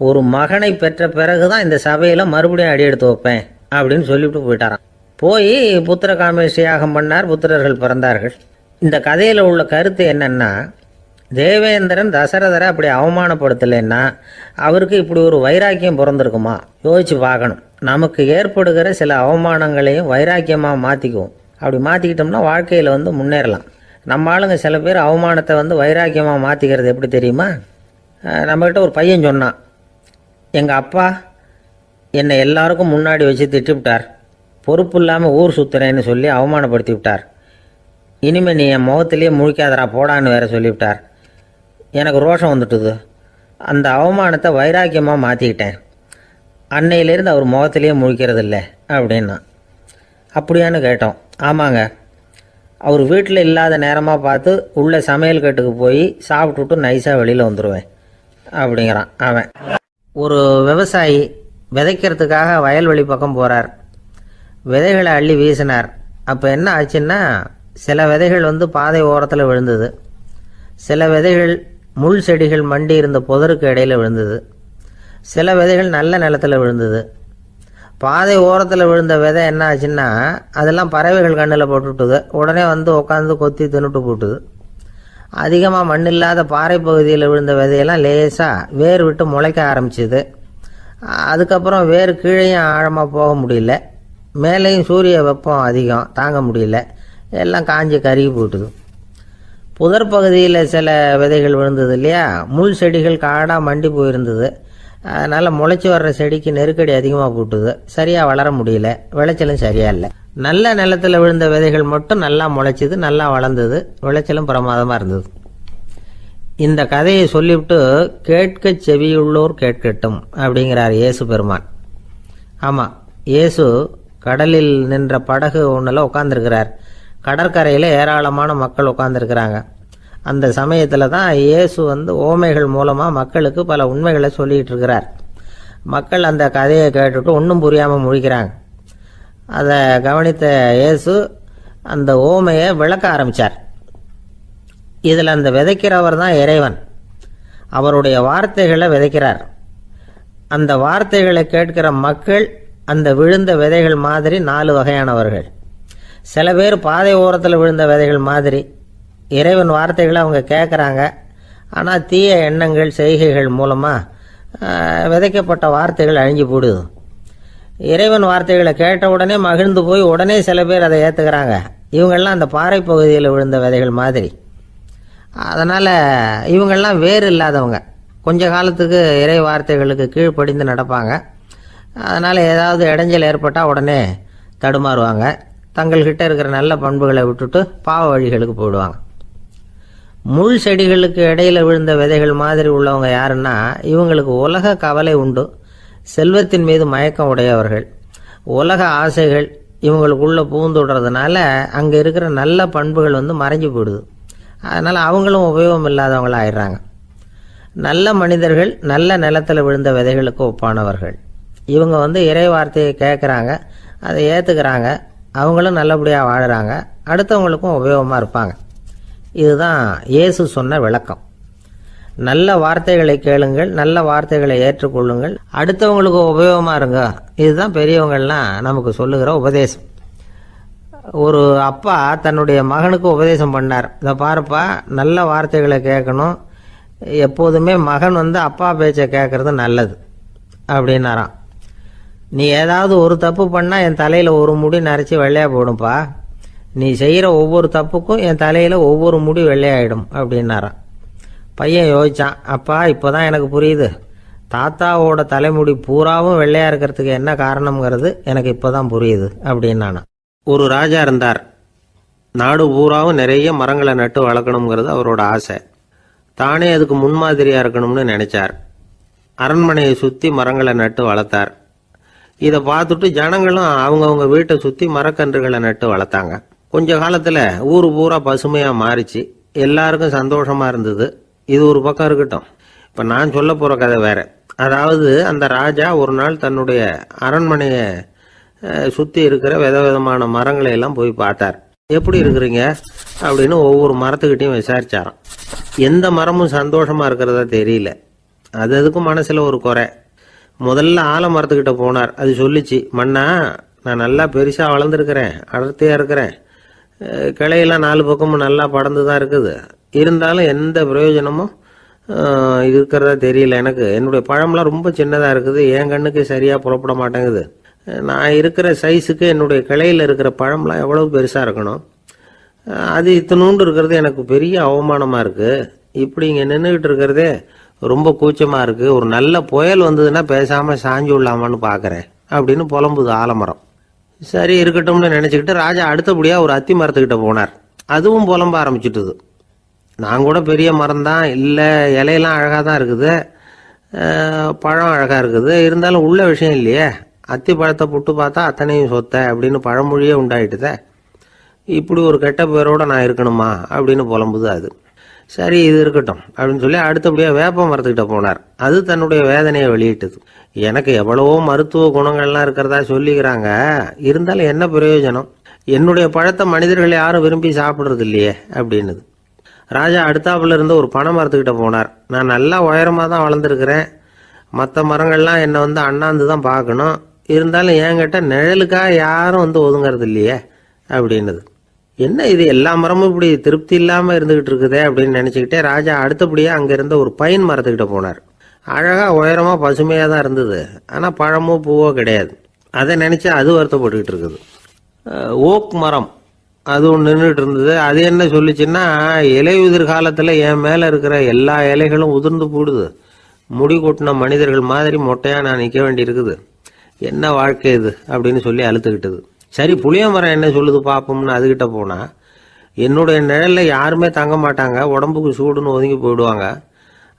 [SPEAKER 2] ஒரு மகனை பெற்ற பிறகு தான் இந்த சபையில் மறுபடியும் அடி எடுத்து வைப்பேன் அப்படின்னு சொல்லிவிட்டு போயிட்டாரான். போய் புத்திர காமேஷ் யாகம் பண்ணார். புத்திரர்கள் பிறந்தார்கள். இந்த கதையில் உள்ள கருத்து என்னன்னா, தேவேந்திரன் தசரதரை அப்படி அவமானப்படுத்தலைன்னா அவருக்கு இப்படி ஒரு வைராக்கியம் பிறந்திருக்குமா? யோசிச்சு பார்க்கணும். நமக்கு ஏற்படுகிற சில அவமானங்களையும் வைராக்கியமாக மாற்றிக்குவோம். அப்படி மாற்றிக்கிட்டோம்னா வாழ்க்கையில் முன்னேறலாம். நம்ம ஆளுங்க சில பேர் அவமானத்தை வைராக்கியமாக மாற்றிக்கிறது எப்படி தெரியுமா? நம்மக்கிட்ட ஒரு பையன் சொன்னான், எங்கள் அப்பா என்னை எல்லாருக்கும் முன்னாடி வச்சு திட்டிவிட்டார், பொறுப்பு இல்லாமல் ஊர் சுற்றுறேன்னு சொல்லி அவமானப்படுத்தி விட்டார். இனிமேல் நீ என் முகத்திலேயே முழிக்காதரா போடான்னு வேற சொல்லிவிட்டார். எனக்கு ரோஷம் வந்துட்டுது. அந்த அவமானத்தை வைராக்கியமாக மாற்றிக்கிட்டேன். அன்னையிலேருந்து அவர் முகத்திலேயே முழிக்கிறது இல்லை அப்படின்னா. அப்படியான்னு கேட்டோம். ஆமாங்க, அவர் வீட்டில் இல்லாத நேரமாக பார்த்து உள்ள சமையல் கட்டுக்கு போய் சாப்பிட்டுட்டு நைஸாக வெளியில் வந்துடுவேன் அப்படிங்கிறான் அவன். ஒரு விவசாயி விதைக்கிறதுக்காக வயல்வெளி பக்கம் போகிறார். விதைகளை அள்ளி வீசினார். அப்போ என்ன ஆச்சுன்னா, சில விதைகள் பாதை ஓரத்தில் விழுந்தது. சில விதைகள் முள் செடிகள் மண்டி இருந்த புதருக்கு இடையில் விழுந்தது. சில விதைகள் நல்ல நிலத்தில் விழுந்தது. பாதை ஓரத்தில் விழுந்த விதை என்ன ஆச்சுன்னா, அதெல்லாம் பறவைகள் கண்ணில் போட்டுவிட்டுது. உடனே உட்காந்து கொத்தி தின்னுட்டு போட்டுது. அதிகமாக மண் இல்லாத பாறை பகுதியில் விழுந்த விதையெல்லாம் லேசாக வேர் விட்டு முளைக்க ஆரம்பிச்சுது. அதுக்கப்புறம் வேர் கீழேயும் ஆழமாக போக முடியல, மேலேயும் சூரிய வெப்பம் அதிகம் தாங்க முடியல, எல்லாம் காஞ்சி கருகி போட்டுது. புதர் பகுதியில் சில விதைகள் விழுந்தது இல்லையா, முள் செடிகள் காடாக மண்டி போயிருந்தது. அதனால் முளைச்சி வர்ற செடிக்கு நெருக்கடி அதிகமாக போட்டுது, சரியாக வளர முடியல, விளைச்சலும் சரியா இல்லை. நல்ல நிலத்தில் விழுந்த விதைகள் மட்டும் நல்லா முளைச்சிது, நல்லா வளர்ந்தது, விளைச்சலும் பிரமாதமாக இருந்தது. இந்த கதையை சொல்லிவிட்டு கேட்க செவியுள்ளோர் கேட்கட்டும் அப்படிங்கிறார் இயேசு பெருமான். ஆமாம், இயேசு கடலில் நின்ற படகு ஒன்றில் உட்காந்துருக்கிறார். கடற்கரையில் ஏராளமான மக்கள் உட்காந்துருக்கிறாங்க. அந்த சமயத்தில் தான் இயேசு ஓமைகள் மூலமாக மக்களுக்கு பல உண்மைகளை சொல்லிகிட்டு இருக்கிறார். மக்கள் அந்த கதையை கேட்டுட்டு ஒன்றும் புரியாமல் முழிக்கிறாங்க. அதை கவனித்த இயேசு அந்த ஓமையை விளக்க ஆரம்பித்தார். இதில் அந்த விதைக்கிறவர் தான் இறைவன். அவருடைய வார்த்தைகளை விதைக்கிறார். அந்த வார்த்தைகளை கேட்கிற மக்கள் அந்த விழுந்த விதைகள் மாதிரி 4 வகையானவர்கள். சில பேர் பாதை ஓரத்தில் விழுந்த விதைகள் மாதிரி. இறைவன் வார்த்தைகளை அவங்க கேட்குறாங்க, ஆனால் தீய எண்ணங்கள் செய்கைகள் மூலமாக விதைக்கப்பட்ட வார்த்தைகள் அழிஞ்சு போடுது. இறைவன் வார்த்தைகளை கேட்ட உடனே மகிழ்ந்து போய் உடனே சில பேர் அதை ஏற்றுக்கிறாங்க. இவங்கெல்லாம் அந்த பாறை பகுதியில் விழுந்த விதைகள் மாதிரி. அதனால் இவங்கெல்லாம் வேறு இல்லாதவங்க. கொஞ்ச காலத்துக்கு இறை வார்த்தைகளுக்கு கீழ்ப்படிந்து நடப்பாங்க. அதனால் ஏதாவது இடைஞ்சல் ஏற்பட்டால் உடனே தடுமாறுவாங்க. தங்கள்கிட்ட இருக்கிற நல்ல பண்புகளை விட்டுட்டு பாவ வழிகளுக்கு போயிடுவாங்க. முள் செடிகளுக்கு இடையில் விழுந்த விதைகள் மாதிரி உள்ளவங்க யாருன்னா, இவங்களுக்கு உலக கவலை உண்டு, செல்வத்தின் மீது மயக்கம் உடையவர்கள். உலக ஆசைகள் இவங்களுக்குள்ளே பூந்துடுறதுனால அங்கே இருக்கிற நல்ல பண்புகள் மறைஞ்சு போயிடுது. அதனால் அவங்களும் உபயோகம் இல்லாதவங்களாக ஆயிடுறாங்க. நல்ல மனிதர்கள் நல்ல நிலத்தில் விழுந்த விதைகளுக்கு ஒப்பானவர்கள். இவங்க இறை வார்த்தையை கேட்குறாங்க, அதை ஏற்றுக்கிறாங்க, அவங்களும் நல்லபடியாக வாழுறாங்க, அடுத்தவங்களுக்கும் உபயோகமாக இருப்பாங்க. இதுதான் இயேசு சொன்ன விளக்கம். நல்ல வார்த்தைகளை கேளுங்கள், நல்ல வார்த்தைகளை ஏற்றுக்கொள்ளுங்கள், அடுத்தவங்களுக்கு உபயோகமாக இருங்க. இதுதான் பெரியவங்கள்லாம் நமக்கு சொல்லுகிற உபதேசம். ஒரு அப்பா தன்னுடைய மகனுக்கு உபதேசம் பண்ணார். இதை பாருப்பா, நல்ல வார்த்தைகளை கேட்கணும், எப்போதுமே மகன் அப்பா பேச்சை கேட்கறது நல்லது அப்படின்னாராம். நீ ஏதாவது ஒரு தப்பு பண்ணால் என் தலையில் ஒரு முடி நரைச்சி வெள்ளையாக போடும்பா, நீ செய்கிற ஒவ்வொரு தப்புக்கும் என் தலையில் ஒவ்வொரு முடி வெள்ளையாயிடும் அப்படின்னாராம். பையன் யோசிச்சான், அப்பா இப்போதான் எனக்கு புரியுது, தாத்தாவோட தலைமுடி பூராவும் வெள்ளையாக இருக்கிறதுக்கு என்ன காரணம்ங்கிறது எனக்கு இப்போதான் புரியுது அப்படின்னானா. ஒரு ராஜா இருந்தார். நாடு பூராவும் நிறைய மரங்களை நட்டு வளர்க்கணுங்கிறது அவரோட ஆசை. தானே அதுக்கு முன்மாதிரியாக இருக்கணும்னு நினைச்சார். அரண்மனையை சுற்றி மரங்களை நட்டு வளர்த்தார். இதை பார்த்துட்டு ஜனங்களும் அவங்கவுங்க வீட்டை சுற்றி மரக்கன்றுகளை நட்டு வளர்த்தாங்க. கொஞ்ச காலத்தில் ஊர் பூரா பசுமையாக மாறிச்சு. எல்லாருக்கும் சந்தோஷமாக இருந்தது. இது ஒரு பக்கம் இருக்கட்டும். இப்போ நான் சொல்ல போகிற கதை வேற. அதாவது அந்த ராஜா ஒரு நாள் தன்னுடைய அரண்மனையை சுற்றி இருக்கிற விதவிதமான மரங்களை எல்லாம் போய் பார்த்தார். எப்படி இருக்கிறீங்க அப்படின்னு ஒவ்வொரு மரத்துக்கிட்டையும் விசாரிச்சாராம். எந்த மரமும் சந்தோஷமாக இருக்கிறதா தெரியல. அதுக்கும் மனசில் ஒரு குறை. முதல்ல ஆலமரத்துக்கிட்ட போனார். அது சொல்லிச்சு, மண்ணா நான் நல்லா பெருசாக வளர்ந்துருக்கிறேன், அடர்த்தியாக இருக்கிறேன், கிளையெல்லாம் 4 பக்கமும் நல்லா படர்ந்து தான் இருக்குது, இருந்தாலும் எந்த பிரயோஜனமும் இருக்கிறதா தெரியல எனக்கு. என்னுடைய பழம்லாம் ரொம்ப சின்னதாக இருக்குது, என் கண்ணுக்கு சரியாக புறப்பட மாட்டேங்குது. நான் இருக்கிற சைஸுக்கு என்னுடைய கிளையில் இருக்கிற பழம்லாம் எவ்வளவு பெருசாக இருக்கணும், அது இத்தினூண்டு இருக்கிறது எனக்கு பெரிய அவமானமாக இருக்குது. இப்படி இங்கே நின்றுக்கிட்டு இருக்கிறதே ரொம்ப கூச்சமாக இருக்குது. ஒரு நல்ல புயல் வந்ததுன்னா பேசாமல் சாஞ்சு விடலாமான்னு பார்க்குறேன் அப்படின்னு புலம்புது ஆலமரம். சரி இருக்கட்டும்னு நினச்சிக்கிட்டு ராஜா அடுத்தபடியாக ஒரு அத்தி மரத்துக்கிட்ட போனார். அதுவும் புலம்ப ஆரம்பிச்சுட்டுது. நான் கூட பெரிய மரம் தான், இல்லை இலையெல்லாம் அழகாக தான் இருக்குது, பழம் அழகாக இருக்குது, இருந்தாலும் உள்ள விஷயம் இல்லையே, அத்தி பழத்தை புட்டு பார்த்தா அத்தனையும் சொத்த அப்படின்னு பழமொழியே உண்டாயிட்டுதே, இப்படி ஒரு கெட்ட பேரோடு நான் இருக்கணுமா அப்படின்னு புலம்புது அது. சரி இது இருக்கட்டும் அப்படின்னு சொல்லி அடுத்தபடியாக வேப்ப மரத்துக்கிட்ட போனார். அது தன்னுடைய வேதனையை வெளியிட்டது. எனக்கு எவ்வளவோ மருத்துவ குணங்கள்லாம் இருக்கிறதா சொல்லிக்கிறாங்க, இருந்தாலும் என்ன பிரயோஜனம், என்னுடைய பழத்தை மனிதர்கள் யாரும் விரும்பி சாப்பிட்றது இல்லையே அப்படின்னுது. ராஜா அடுத்தாப்புல இருந்து ஒரு பனை மரத்துக்கிட்ட போனார். நான் நல்லா உயரமாக தான் வளர்ந்துருக்கிறேன், மற்ற மரங்கள்லாம் என்னை அண்ணாந்து தான் பார்க்கணும், இருந்தாலும் என்கிட்ட நிழலுக்காக யாரும் ஒதுங்கிறது இல்லையே அப்படின்னுது. என்ன இது எல்லா மரமும் இப்படி திருப்தி இல்லாமல் இருந்துகிட்டு இருக்குதே அப்படின்னு நினச்சிக்கிட்டே ராஜா அடுத்தபடியாக அங்கே இருந்த ஒரு பைன் மரத்துக்கிட்ட போனார். அழகாக உயரமாக பசுமையாக தான் இருந்தது, ஆனால் பழமோ பூவோ கிடையாது. அதை நினச்சி அது வருத்தப்பட்டுக்கிட்டு இருக்குது. ஓக் மரம் அது ஒன்று நின்றுட்டு இருந்தது. அது என்ன சொல்லிச்சுன்னா, இலையுதிர் காலத்தில் என் மேலே இருக்கிற எல்லா இலைகளும் உதிர்ந்து போடுது, முடி கொட்டின மனிதர்கள் மாதிரி மொட்டையாக நான் நிற்க வேண்டி இருக்குது, என்ன வாழ்க்கை இது அப்படின்னு சொல்லி அழுத்துக்கிட்டது. சரி புளிய மரம் என்ன சொல்லுது பார்ப்போம்னு அதுகிட்ட போனால், என்னுடைய நிழலில் யாருமே தங்க மாட்டாங்க, உடம்புக்கு சூடுன்னு ஒதுங்கி போயிடுவாங்க,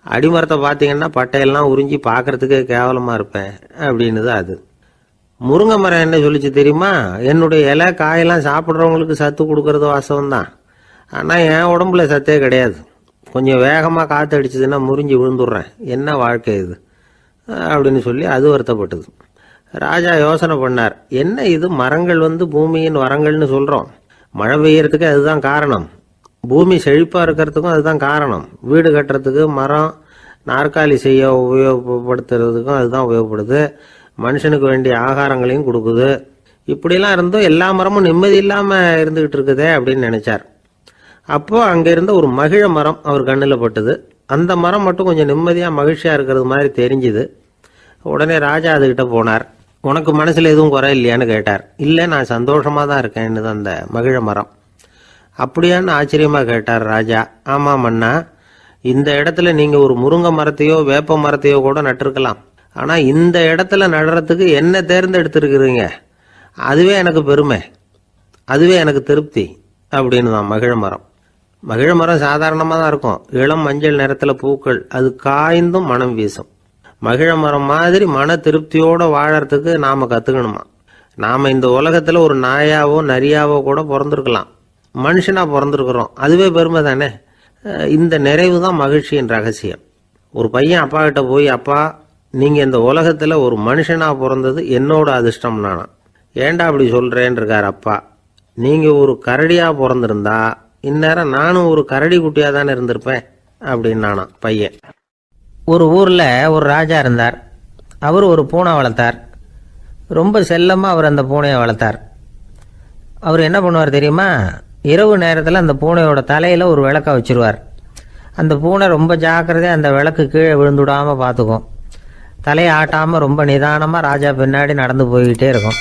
[SPEAKER 2] அடிமரத்தை பார்த்தீங்கன்னா பட்டையெல்லாம் உறிஞ்சி பார்க்கறதுக்கே கேவலமாக இருப்பேன் அப்படின்னுது அது. முருங்கை மரம் என்ன சொல்லிச்சு தெரியுமா, என்னுடைய இலை காயெல்லாம் சாப்பிட்றவங்களுக்கு சத்து கொடுக்கறது வாசம்தான், ஆனால் என் உடம்புல சத்தே கிடையாது, கொஞ்சம் வேகமாக காற்று அடிச்சதுன்னா முறிஞ்சி விழுந்துடுறேன், என்ன வாழ்க்கை இது அப்படின்னு சொல்லி அது வருத்தப்பட்டது. ராஜா யோசனை பண்ணார், என்ன இது மரங்கள் பூமியின் வரங்கள்னு சொல்கிறோம், மழை பெய்யறதுக்கு அதுதான் காரணம், பூமி செழிப்பாக இருக்கிறதுக்கும் அதுதான் காரணம், வீடு கட்டுறதுக்கு மரம், நாற்காலி செய்ய உபயோகப்படுத்துறதுக்கும் அதுதான் உபயோகப்படுது, மனுஷனுக்கு வேண்டிய ஆகாரங்களையும் கொடுக்குது, இப்படிலாம் இருந்தும் எல்லா மரமும் நிம்மதி இல்லாமல் இருந்துகிட்டு இருக்குதே அப்படின்னு நினைச்சார். அப்போ அங்கே இருந்த ஒரு மகிழ மரம் அவர் கண்ணில் பட்டுது. அந்த மரம் மட்டும் கொஞ்சம் நிம்மதியாக மகிழ்ச்சியாக இருக்கிறது மாதிரி தெரிஞ்சுது. உடனே ராஜா அதுகிட்ட போனார். உனக்கு மனசில் எதுவும் குறை இல்லையான்னு கேட்டார். இல்லை நான் சந்தோஷமாக தான் இருக்கேன்னு அந்த மகிழ மரம். அப்படியான்னு ஆச்சரியமாக கேட்டார் ராஜா. ஆமாம் மன்னா, இந்த இடத்துல நீங்கள் ஒரு முருங்கை மரத்தையோ வேப்ப மரத்தையோ கூட நட்டிருக்கலாம், ஆனால் இந்த இடத்துல நடுறதுக்கு என்ன தேர்ந்தெடுத்துருக்குறீங்க, அதுவே எனக்கு பெருமை, அதுவே எனக்கு திருப்தி அப்படின்னு தான் மகிழ மரம். மகிழ மரம் சாதாரணமாக தான் இருக்கும், இளம் மஞ்சள் நிறத்தில் பூக்கள், அது காய்ந்தும் மனம் வீசும். மகிழ மரம் மாதிரி மன திருப்தியோடு வாழறதுக்கு நாம் கற்றுக்கணுமா. நாம் இந்த உலகத்தில் ஒரு நாயாவோ நரியாவோ கூட பிறந்திருக்கலாம், மனுஷனாக பிறந்திருக்கிறோம், அதுவே பெருமை தானே. இந்த நிறைவு தான் மகிழ்ச்சியின் ரகசியம். ஒரு பையன் அப்பா கிட்ட போய், அப்பா நீங்கள் இந்த உலகத்தில் ஒரு மனுஷனாக பிறந்தது என்னோட அதிர்ஷ்டம் நானா. ஏண்டா அப்படி சொல்கிறேன்னு இருக்கார் அப்பா. நீங்கள் ஒரு கரடியாக பிறந்திருந்தா இந்நேரம் நானும் ஒரு கரடி குட்டியாக தானே இருந்திருப்பேன் அப்படின்னு நானா பையன். ஒரு ஊரில் ஒரு ராஜா இருந்தார். அவர் ஒரு பூனை வளர்த்தார். ரொம்ப செல்லமாக அவர் அந்த பூனையை வளர்த்தார். அவர் என்ன பண்ணுவார் தெரியுமா? இரவு நேரத்தில் அந்த பூனையோட தலையில் ஒரு விளக்கை வச்சுருவார். அந்த பூனை ரொம்ப ஜாக்கிரதையாக அந்த விளக்கு கீழே விழுந்துடாமல் பார்த்துக்கும். தலையை ஆட்டாமல் ரொம்ப நிதானமாக ராஜா பின்னாடி நடந்து போய்கிட்டே இருக்கும்.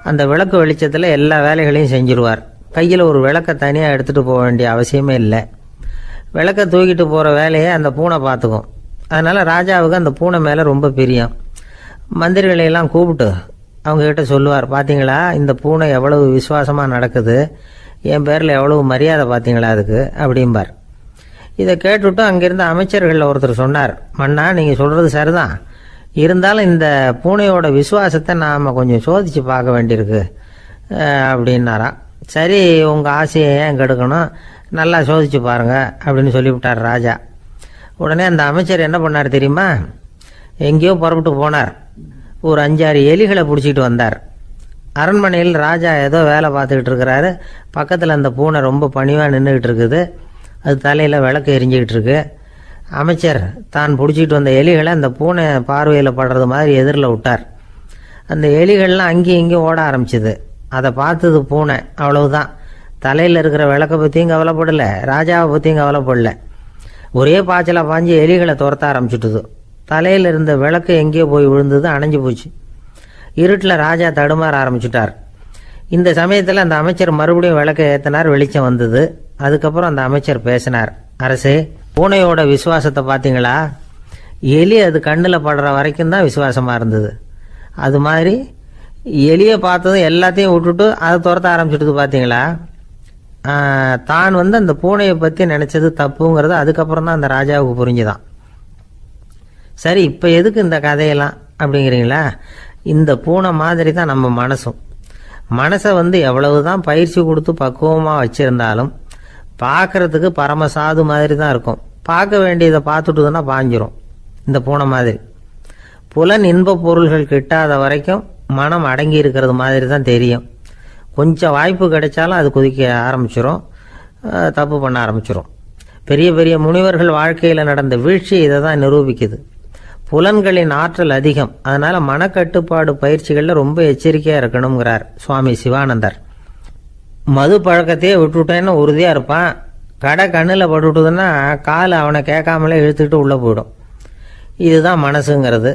[SPEAKER 2] அந்த விளக்கு வெளிச்சத்தில் எல்லா வேலைகளையும் செஞ்சுருவார். கையில் ஒரு விளக்கை தனியாக எடுத்துகிட்டு போக வேண்டிய அவசியமே இல்லை. விளக்கை தூக்கிட்டு போகிற வேலையை அந்த பூனை பார்த்துக்கும். அதனால் ராஜாவுக்கு அந்த பூனை மேலே ரொம்ப பிரியம். மந்திரிகளையெல்லாம் கூப்பிட்டு அவங்கக்கிட்ட சொல்லுவார், பார்த்தீங்களா இந்த பூனை எவ்வளவு விசுவாசமாக நடக்குது, என் பேரில் எவ்வளவு மரியாதை பார்த்தீங்களா அதுக்கு அப்படிம்பார். இதை கேட்டுவிட்டு அங்கிருந்த அமைச்சர்களில் ஒருத்தர் சொன்னார், மன்னா நீங்கள் சொல்கிறது சரிதான், இருந்தாலும் இந்த பூனையோட விசுவாசத்தை நாம் கொஞ்சம் சோதித்து பார்க்க வேண்டியிருக்கு அப்படின்னாராம். சரி, உங்கள் ஆசையை ஏன் கெடுக்கணும், நல்லா சோதிச்சு பாருங்க அப்படின்னு சொல்லிவிட்டார் ராஜா. உடனே அந்த அமைச்சர் என்ன பண்ணார் தெரியுமா? எங்கேயோ புறப்பட்டு போனார். ஒரு 5-6 எலிகளை பிடிச்சிட்டு வந்தார். அரண்மனையில் ராஜா ஏதோ வேலை பார்த்துக்கிட்டு இருக்கிறாரு. பக்கத்தில் அந்த பூனை ரொம்ப பணிவாக நின்றுக்கிட்டு இருக்குது. அது தலையில் விளக்கு எரிஞ்சிக்கிட்டு இருக்கு. அமைச்சர் தான் பிடிச்சிட்டு வந்த எலிகளை அந்த பூனை பார்வையில் படுறது மாதிரி எதிரில் விட்டார். அந்த எலிகள்லாம் அங்கேயும் இங்கேயும் ஓட ஆரம்பிச்சுது. அதை பார்த்தது பூனை, அவ்வளவுதான். தலையில் இருக்கிற விளக்கை பற்றியும் கவலைப்படலை, ராஜாவை பற்றியும் கவலைப்படலை. ஒரே பாய்ச்சலாக பாஞ்சு எலிகளை துரத்த ஆரம்பிச்சுட்டுது. தலையில் இருந்த விளக்கு எங்கேயோ போய் விழுந்தது, அணைஞ்சு போச்சு. இருட்டில் ராஜா தடுமாற ஆரம்பிச்சுட்டார். இந்த சமயத்தில் அந்த அமைச்சர் மறுபடியும் விளக்கை ஏற்றினார். வெளிச்சம் வந்தது. அதுக்கப்புறம் அந்த அமைச்சர் பேசினார், அரசே, பூனையோட விசுவாசத்தை பார்த்தீங்களா? எலி அது கண்ணில் படுற வரைக்கும் தான் விசுவாசமாக இருந்தது. அது மாதிரி எலியை பார்த்ததும் எல்லாத்தையும் விட்டுட்டு அதை துரத்த ஆரம்பிச்சுட்டு பார்த்தீங்களா? தான் அந்த பூனையை பற்றி நினச்சது தப்புங்கிறது அதுக்கப்புறம் தான் அந்த ராஜாவுக்கு புரிஞ்சுதான். சரி, இப்போ எதுக்கு இந்த கதையெல்லாம் அப்படிங்கிறீங்களா? இந்த பூனை மாதிரி தான் நம்ம மனசும். மனசை எவ்வளவு தான் பயிற்சி கொடுத்து பக்குவமாக வச்சுருந்தாலும் பார்க்குறதுக்கு பரமசாது மாதிரி தான் இருக்கும். பார்க்க வேண்டியதை பார்த்துட்டுதுன்னா பாஞ்சிரும். இந்த பூனை மாதிரி புலன் இன்ப பொருள்கள் கிட்டாத வரைக்கும் மனம் அடங்கி இருக்கிறது மாதிரி தான் தெரியும். கொஞ்சம் வாய்ப்பு கிடைச்சாலும் அது குதிக்க ஆரம்பிச்சிடும், தப்பு பண்ண ஆரம்பிச்சிடும். பெரிய பெரிய முனிவர்கள் வாழ்க்கையில் நடந்த வீழ்ச்சி இதை தான் நிரூபிக்குது. புலன்களின் ஆற்றல் அதிகம். அதனால் மனக்கட்டுப்பாடு பயிற்சிகளில் ரொம்ப எச்சரிக்கையாக இருக்கணுங்கிறார் சுவாமி சிவானந்தர். மது பழக்கத்தையே விட்டுவிட்டேன்னு உறுதியாக இருப்பான். கடை கண்ணில் பட்டுவிட்டதுன்னா கால் அவனை கேட்காமலே இழுத்துக்கிட்டு உள்ளே போயிடும். இதுதான் மனசுங்கிறது.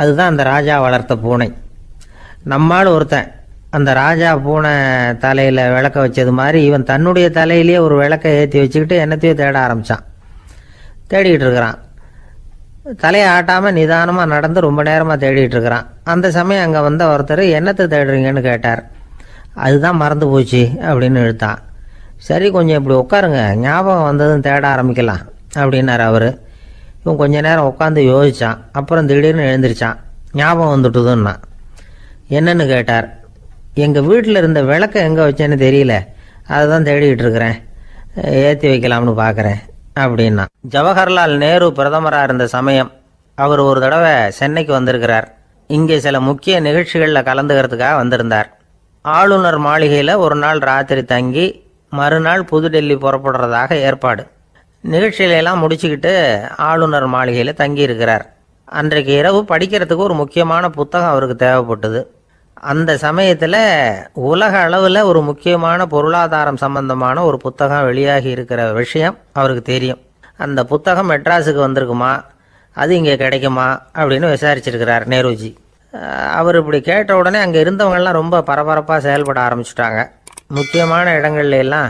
[SPEAKER 2] அதுதான் அந்த ராஜா வளர்த்த பூனை. நம்மால் ஒருத்தன் அந்த ராஜா பூனை தலையில் விளக்க வச்சது மாதிரி இவன் தன்னுடைய தலையிலேயே ஒரு விளக்கை ஏற்றி வச்சுக்கிட்டு என்னத்தையோ தேட ஆரம்பித்தான். தேடிக்கிட்டு இருக்கிறான். தலையை ஆட்டாமல் நிதானமாக நடந்து ரொம்ப நேரமாக தேடிட்டு இருக்கிறான். அந்த சமயம் அங்கே வந்த ஒருத்தர், என்னத்தை தேடுறீங்கன்னு கேட்டார். அதுதான் மறந்து போச்சு அப்படின்னு இழுத்தான். சரி, கொஞ்சம் இப்படி உட்காருங்க, ஞாபகம் வந்ததும் தேட ஆரம்பிக்கலாம் அப்படின்னார் அவர். இவன் கொஞ்ச நேரம் உட்காந்து யோசித்தான். அப்புறம் திடீர்னு எழுந்திரிச்சான். ஞாபகம் வந்துட்டுதுன்னா. என்னன்னு கேட்டார். எங்கள் வீட்டில் இருந்த விளக்கை எங்கே வச்சேன்னு தெரியல, அதை தான் தேடிக்கிட்டு இருக்கிறேன், ஏற்றி வைக்கலாம்னு பார்க்குறேன் அப்படின்னா. ஜவஹர்லால் நேரு பிரதமராக இருந்த சமயம் அவர் ஒரு தடவை சென்னைக்கு வந்திருக்கிறார். இங்கே சில முக்கிய நிகழ்ச்சிகளில் கலந்துக்கிறதுக்காக வந்திருந்தார். ஆளுநர் மாளிகையில் ஒரு நாள் ராத்திரி தங்கி மறுநாள் புதுடெல்லி புறப்படுறதாக ஏற்பாடு. நிகழ்ச்சியிலெல்லாம் முடிச்சுக்கிட்டு ஆளுநர் மாளிகையில் தங்கியிருக்கிறார். அன்றைக்கு இரவு படிக்கிறதுக்கு ஒரு முக்கியமான புத்தகம் அவருக்கு தேவைப்பட்டது. அந்த சமயத்தில் உலக அளவில் ஒரு முக்கியமான பொருளாதாரம் சம்பந்தமான ஒரு புத்தகம் வெளியாகி இருக்கிற விஷயம் அவருக்கு தெரியும். அந்த புத்தகம் மெட்ராஸுக்கு வந்திருக்குமா, அது இங்கே கிடைக்குமா அப்படின்னு விசாரிச்சிருக்கிறார் நேருஜி. அவர் இப்படி கேட்ட உடனே அங்கே இருந்தவங்கெல்லாம் ரொம்ப பரபரப்பாக செயல்பட ஆரம்பிச்சுட்டாங்க. முக்கியமான இடங்கள்ல எல்லாம்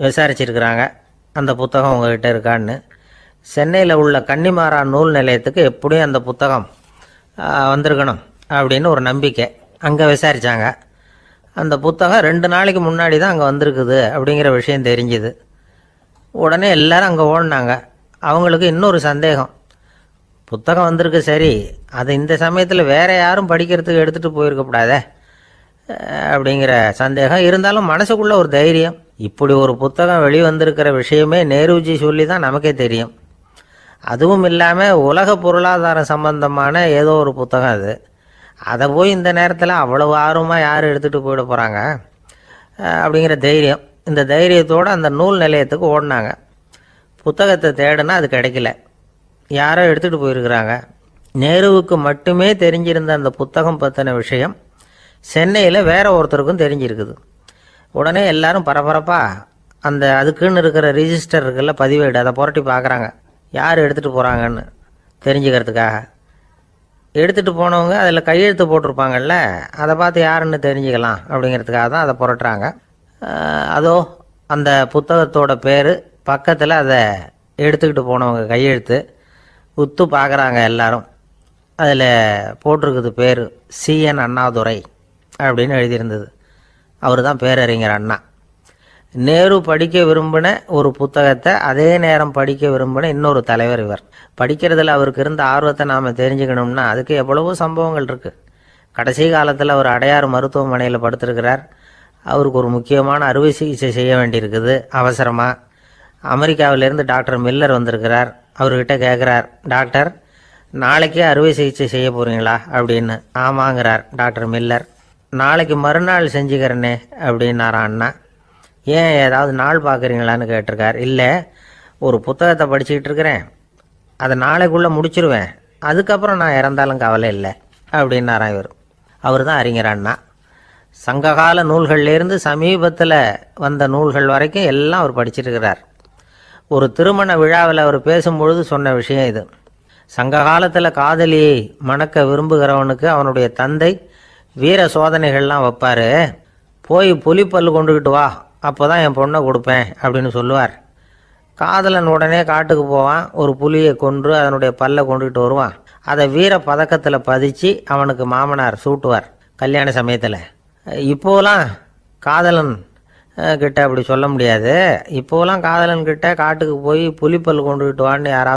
[SPEAKER 2] விசாரிச்சிருக்கிறாங்க, அந்த புத்தகம் உங்ககிட்ட இருக்கான்னு. சென்னையில் உள்ள கன்னிமாரா நூல் நிலையத்துக்கு எப்படியும் அந்த புத்தகம் வந்திருக்கணும் அப்படின்னு ஒரு நம்பிக்கை. அங்கே விசாரித்தாங்க. அந்த புத்தகம் 2 நாளைக்கு முன்னாடி தான் அங்கே வந்திருக்குது அப்படிங்கிற விஷயம் தெரிஞ்சுது. உடனே எல்லாரும் அங்கே ஓடினாங்க. அவங்களுக்கு இன்னொரு சந்தேகம், புத்தகம் வந்திருக்கு சரி, அது இந்த சமயத்தில் வேற யாரும் படிக்கிறதுக்கு எடுத்துகிட்டு போயிருக்கக்கூடாதே அப்படிங்கிற சந்தேகம். இருந்தாலும் மனசுக்குள்ள ஒரு தைரியம், இப்படி ஒரு புத்தகம் வெளிவந்திருக்கிற விஷயமே நேருஜி சொல்லி தான் நமக்கே தெரியும். அதுவும் இல்லாமல் உலக பொருளாதாரம் சம்பந்தமான ஏதோ ஒரு புத்தகம் அது. அதை போய் இந்த நேரத்தில் அவ்வளவு ஆர்வமாக யார் எடுத்துகிட்டு போயிட போகிறாங்க அப்படிங்கிற தைரியம். இந்த தைரியத்தோடு அந்த நூல் நிலையத்துக்கு ஓடினாங்க. புத்தகத்தை தேடினா அது கிடைக்கல. யாரோ எடுத்துகிட்டு போயிருக்கிறாங்க. நேருவுக்கு மட்டுமே தெரிஞ்சிருந்த அந்த புத்தகம் பற்றின விஷயம் சென்னையில் வேற ஒருத்தருக்கும் தெரிஞ்சிருக்குது. உடனே எல்லாரும் பரபரப்பாக அந்த அதுக்குன்னு இருக்கிற ரிஜிஸ்டர் இருக்குல்ல, பதிவேடு, அதை புரட்டி பார்க்குறாங்க யார் எடுத்துகிட்டு போகிறாங்கன்னு தெரிஞ்சுக்கிறதுக்காக. எடுத்துகிட்டு போனவங்க அதில் கையெழுத்து போட்டிருப்பாங்கல்ல, அதை பார்த்து யாருன்னு தெரிஞ்சுக்கலாம் அப்படிங்கிறதுக்காக தான் அதை புரட்டுறாங்க. அதோ அந்த புத்தகத்தோட பேர் பக்கத்தில் அதை எடுத்துக்கிட்டு போனவங்க கையெழுத்து உத்து பார்க்குறாங்க எல்லாரும். அதில் போட்டிருக்குது பேர் CN அண்ணாதுரை அப்படின்னு எழுதியிருந்தது. அவர் தான் பேரறிஞர் அண்ணா. நேரு படிக்க விரும்பின ஒரு புத்தகத்தை அதே நேரம் படிக்க விரும்பின இன்னொரு தலைவர் இவர். படிக்கிறதுல அவருக்கு இருந்த ஆர்வத்தை நாம் தெரிஞ்சுக்கணும்னா அதுக்கு எவ்வளவோ சம்பவங்கள் இருக்குது. கடைசி காலத்தில் அவர் அடையாறு மருத்துவமனையில் படுத்திருக்கிறார். அவருக்கு ஒரு முக்கியமான அறுவை சிகிச்சை செய்ய வேண்டியிருக்குது அவசரமாக. அமெரிக்காவிலேருந்து டாக்டர் மில்லர் வந்திருக்கிறார். அவர்கிட்ட கேட்குறார், டாக்டர் நாளைக்கே அறுவை சிகிச்சை செய்ய போகிறீங்களா அப்படின்னு. ஆமாங்கிறார் டாக்டர் மில்லர். நாளைக்கு மறுநாள் செஞ்சுக்கிறேனே அப்படின்னாரான் அண்ணா. ஏன் ஏதாவது நாள் பார்க்குறீங்களான்னு கேட்டிருக்கார். இல்லை, ஒரு புத்தகத்தை படிச்சுக்கிட்டு இருக்கிறேன், அதை நாளைக்குள்ளே முடிச்சிருவேன், அதுக்கப்புறம் நான் இறந்தாலும் கவலை இல்லை அப்படின்னாரான் இவர். அவர் தான் அறிஞர் அண்ணா. சங்ககால நூல்கள்லேருந்து சமீபத்தில் வந்த நூல்கள் வரைக்கும் எல்லாம் அவர் படிச்சிருக்கிறார். ஒரு திருமண விழாவில் அவர் பேசும்பொழுது சொன்ன விஷயம் இது. சங்க காலத்தில் காதலியை மணக்க விரும்புகிறவனுக்கு அவனுடைய தந்தை வீர சோதனைகள்லாம் வைப்பார். போய் புலிப்பல்லு கொண்டுக்கிட்டு வா, அப்போ தான் என் பொண்ணை கொடுப்பேன் அப்படின்னு சொல்லுவார். காதலன் உடனே காட்டுக்கு போவான், ஒரு புலியை கொன்று அதனுடைய பல்லை கொண்டுக்கிட்டு வருவான். அதை வீர பதக்கத்தில் பதிச்சு அவனுக்கு மாமனார் சூட்டுவார் கல்யாண சமயத்தில். இப்போலாம் காதலன் கிட்ட அப்படி சொல்ல முடியாது. இப்போலாம் காதலன் கிட்ட காட்டுக்கு போய் புலிப்பல் கொண்டுக்கிட்டு வான்னு யாராவது